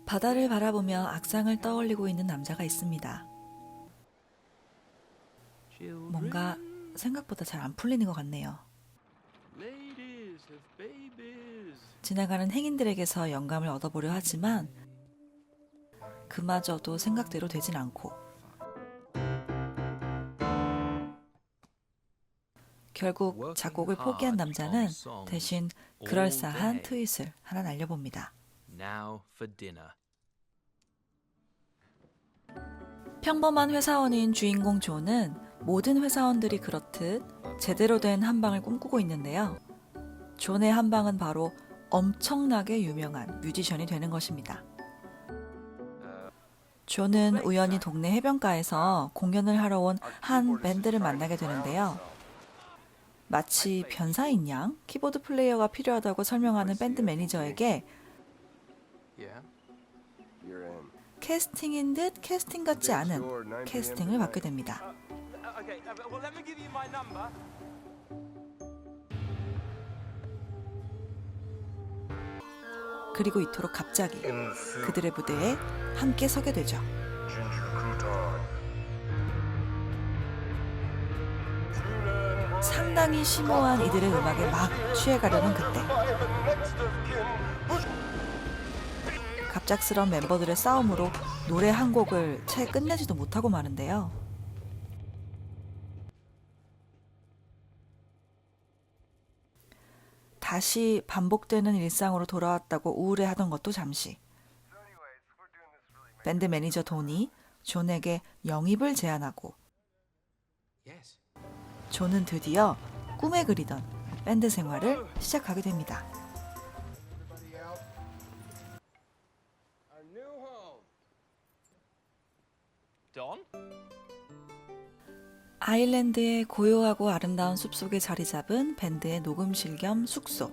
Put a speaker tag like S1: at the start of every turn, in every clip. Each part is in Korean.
S1: 바다를 바라보며 악상을 떠올리고 있는 남자가 있습니다. 뭔가 생각보다 잘 안 풀리는 것 같네요. 지나가는 행인들에게서 영감을 얻어보려 하지만 그마저도 생각대로 되진 않고 결국 작곡을 포기한 남자는 대신 그럴싸한 트윗을 하나 날려봅니다. 평범한 회사원인 주인공 존은 모든 회사원들이 그렇듯 제대로 된 한방을 꿈꾸고 있는데요. 존의 한방은 바로 엄청나게 유명한 뮤지션이 되는 것입니다. 존은 우연히 동네 해변가에서 공연을 하러 온 한 밴드를 만나게 되는데요. 마치 변사인 양 키보드 플레이어가 필요하다고 설명하는 밴드 매니저에게 캐스팅인 듯 캐스팅 같지 않은 캐스팅을 받게 됩니다. 그리고 이토록 갑자기 그들의 무대에 함께 서게 되죠. 상당히 심오한 이들의 음악에 막 취해가려는 그때 갑작스런 멤버들의 싸움으로 노래 한 곡을 채 끝내지도 못하고 마는데요. 다시 반복되는 일상으로 돌아왔다고 우울해하던 것도 잠시. 밴드 매니저 돈이 존에게 영입을 제안하고 존은 드디어 꿈에 그리던 밴드 생활을 시작하게 됩니다. 아일랜드의 고요하고 아름다운 숲속에 자리 잡은 밴드의 녹음실 겸 숙소.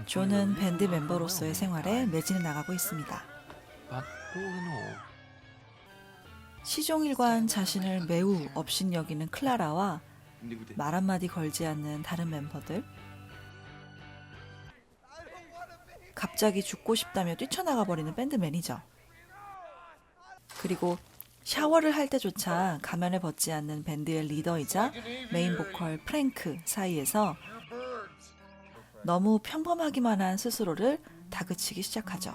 S1: 존은 밴드 멤버로서의 생활에 매진해 나가고 있습니다. 시종일관 자신을 매우 업신여기는 클라라와 말 한마디 걸지 않는 다른 멤버들. 갑자기 죽고 싶다며 뛰쳐나가 버리는 밴드 매니저. 그리고 샤워를 할 때조차 가면을 벗지 않는 밴드의 리더이자 메인 보컬 프랭크 사이에서 너무 평범하기만 한 스스로를 다그치기 시작하죠.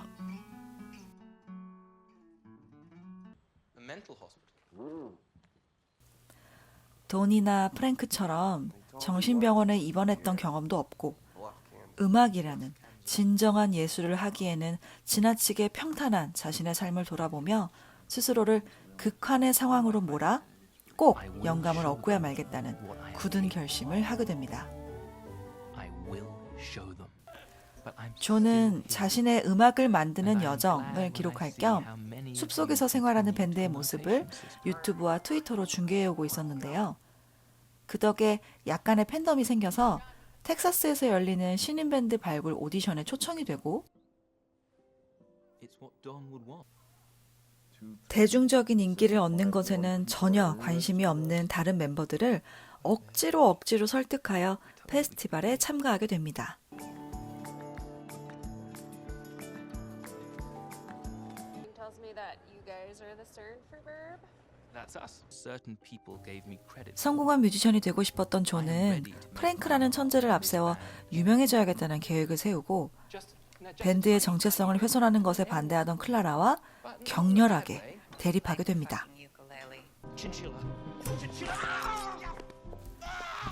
S1: 돈이나 프랭크처럼 정신병원에 입원했던 경험도 없고 음악이라는 진정한 예술을 하기에는 지나치게 평탄한 자신의 삶을 돌아보며 스스로를 극한의 상황으로 몰아 꼭 영감을 얻고야 말겠다는 굳은 결심을 하게 됩니다. 존은 자신의 음악을 만드는 여정을 기록할 겸 숲속에서 생활하는 밴드의 모습을 유튜브와 트위터로 중계해오고 있었는데요. 그 덕에 약간의 팬덤이 생겨서 텍사스에서 열리는 신인 밴드 발굴 오디션에 초청이 되고 대중적인 인기를 얻는 것에는 전혀 관심이 없는 다른 멤버들을 억지로 설득하여 페스티벌에 참가하게 됩니다. 성공한 뮤지션이 되고 싶었던 존은 프랭크라는 천재를 앞세워 유명해져야겠다는 계획을 세우고 밴드의 정체성을 훼손하는 것에 반대하던 클라라와 격렬하게 대립하게 됩니다.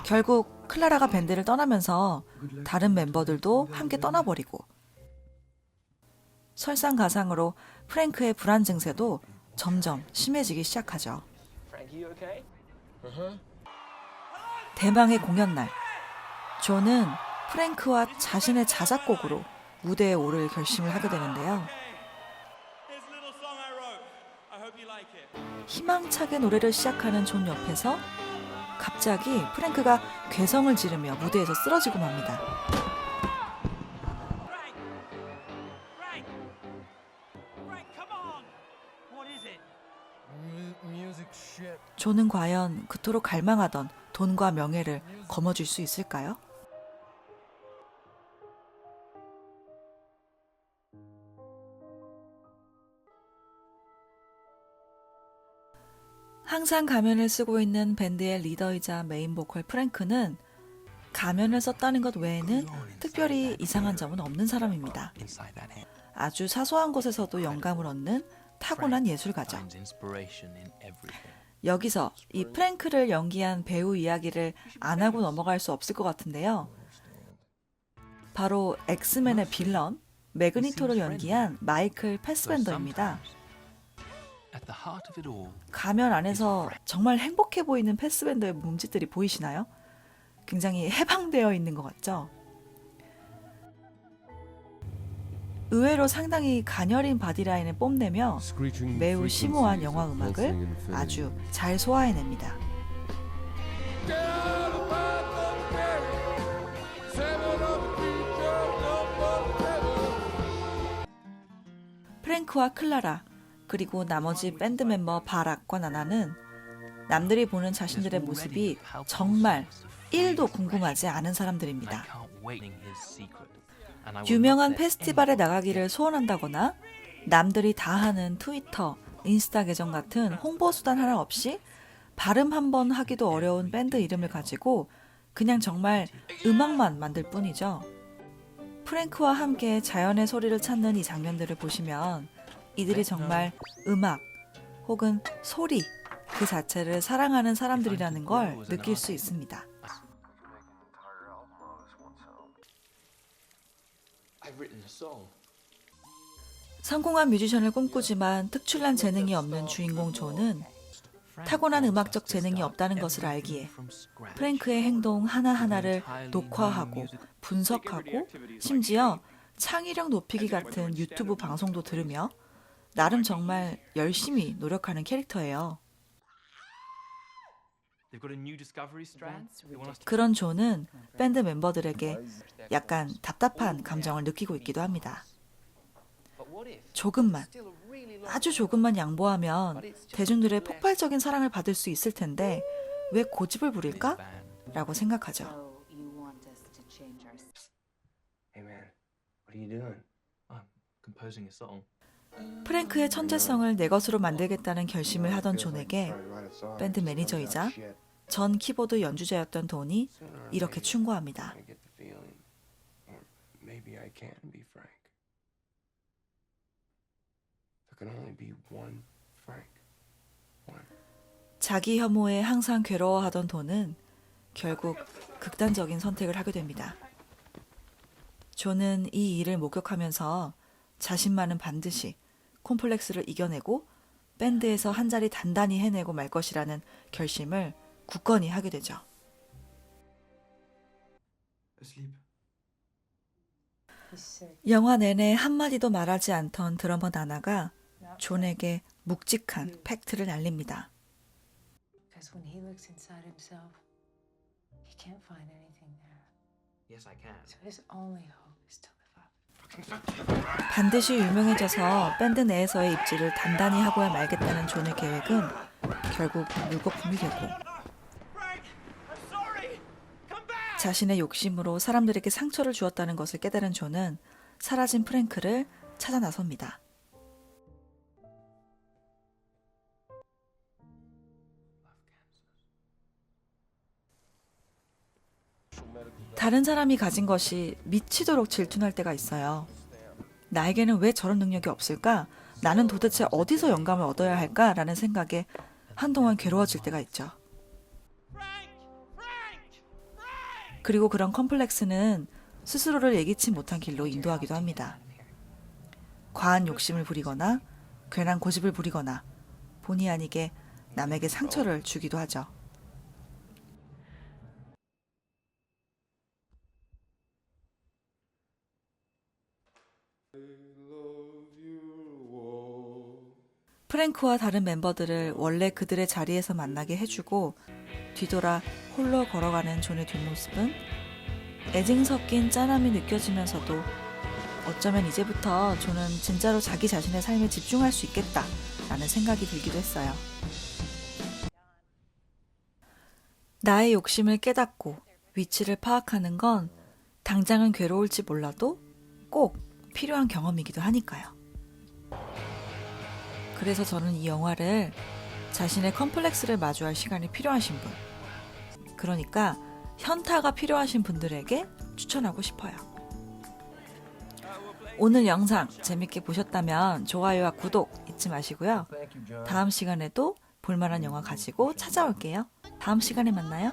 S1: 결국 클라라가 밴드를 떠나면서 다른 멤버들도 함께 떠나버리고 설상가상으로 프랭크의 불안 증세도 점점 심해지기 시작하죠. 대망의 공연 날, 존은 프랭크와 자신의 자작곡으로 무대에 오를 결심을 하게 되는데요. 희망차게 노래를 시작하는 존 옆에서 갑자기 프랭크가 괴성을 지르며 무대에서 쓰러지고 맙니다. 존은 과연 그토록 갈망하던 돈과 명예를 거머쥘 수 있을까요? 항상 가면을 쓰고 있는 밴드의 리더이자 메인 보컬 프랭크는 가면을 썼다는 것 외에는 특별히 이상한 점은 없는 사람입니다. 아주 사소한 곳에서도 영감을 얻는 타고난 예술가죠. 여기서 이 프랭크를 연기한 배우 이야기를 안 하고 넘어갈 수 없을 것 같은데요. 바로 엑스맨의 빌런 매그니토를 연기한 마이클 패스벤더입니다. 가면 안에서 정말 행복해 보이는 패스벤더의 몸짓들이 보이시나요? 굉장히 해방되어 있는 것 같죠? 의외로 상당히 가녀린 바디라인을 뽐내며 매우 심오한 영화 음악을 아주 잘 소화해냅니다. 프랭크와 클라라 그리고 나머지 밴드 멤버 바락과 나나는 남들이 보는 자신들의 모습이 정말 1도 궁금하지 않은 사람들입니다. 유명한 페스티벌에 나가기를 소원한다거나 남들이 다 하는 트위터, 인스타 계정 같은 홍보 수단 하나 없이 발음 한번 하기도 어려운 밴드 이름을 가지고 그냥 정말 음악만 만들 뿐이죠. 프랭크와 함께 자연의 소리를 찾는 이 장면들을 보시면 이들이 정말 음악 혹은 소리 그 자체를 사랑하는 사람들이라는 걸 느낄 수 있습니다. 성공한 뮤지션을 꿈꾸지만 특출난 재능이 없는 주인공 존은 타고난 음악적 재능이 없다는 것을 알기에 프랭크의 행동 하나하나를 녹화하고 분석하고 심지어 창의력 높이기 같은 유튜브 방송도 들으며 나름 정말 열심히 노력하는 캐릭터예요. 그런 존은 밴드 멤버들에게 약간 답답한 감정을 느끼고 있기도 합니다. 조금만, 아주 조금만 양보하면 대중들의 폭발적인 사랑을 받을 수 있을 텐데 왜 고집을 부릴까? 라고 생각하죠. 프랭크의 천재성을 내 것으로 만들겠다는 결심을 하던 존에게 밴드 매니저이자 전 키보드 연주자였던 돈이 이렇게 충고합니다. 자기 혐오에 항상 괴로워하던 돈은 결국 극단적인 선택을 하게 됩니다. 존은 이 일을 목격하면서 자신만은 반드시 콤플렉스를 이겨내고 밴드에서 한 자리 단단히 해내고 말 것이라는 결심을 굳건히 하게 되죠. 영화 내내 한마디도 말하지 않던 드러머 나나가 존에게 묵직한 팩트를 알립니다. 반드시 유명해져서 밴드 내에서의 입지를 단단히 하고야 말겠다는 존의 계획은 결국 물거품이 되고 자신의 욕심으로 사람들에게 상처를 주었다는 것을 깨달은 존은 사라진 프랭크를 찾아 나섭니다. 다른 사람이 가진 것이 미치도록 질투날 때가 있어요. 나에게는 왜 저런 능력이 없을까? 나는 도대체 어디서 영감을 얻어야 할까? 라는 생각에 한동안 괴로워질 때가 있죠. 그리고 그런 컴플렉스는 스스로를 예기치 못한 길로 인도하기도 합니다. 과한 욕심을 부리거나 괜한 고집을 부리거나 본의 아니게 남에게 상처를 주기도 하죠. 프랭크와 다른 멤버들을 원래 그들의 자리에서 만나게 해주고 뒤돌아 홀로 걸어가는 존의 뒷모습은 애증 섞인 짠함이 느껴지면서도 어쩌면 이제부터 존은 진짜로 자기 자신의 삶에 집중할 수 있겠다라는 생각이 들기도 했어요. 나의 욕심을 깨닫고 위치를 파악하는 건 당장은 괴로울지 몰라도 꼭 필요한 경험이기도 하니까요. 그래서 저는 이 영화를 자신의 컴플렉스를 마주할 시간이 필요하신 분, 그러니까 현타가 필요하신 분들에게 추천하고 싶어요. 오늘 영상 재밌게 보셨다면 좋아요와 구독 잊지 마시고요. 다음 시간에도 볼만한 영화 가지고 찾아올게요. 다음 시간에 만나요.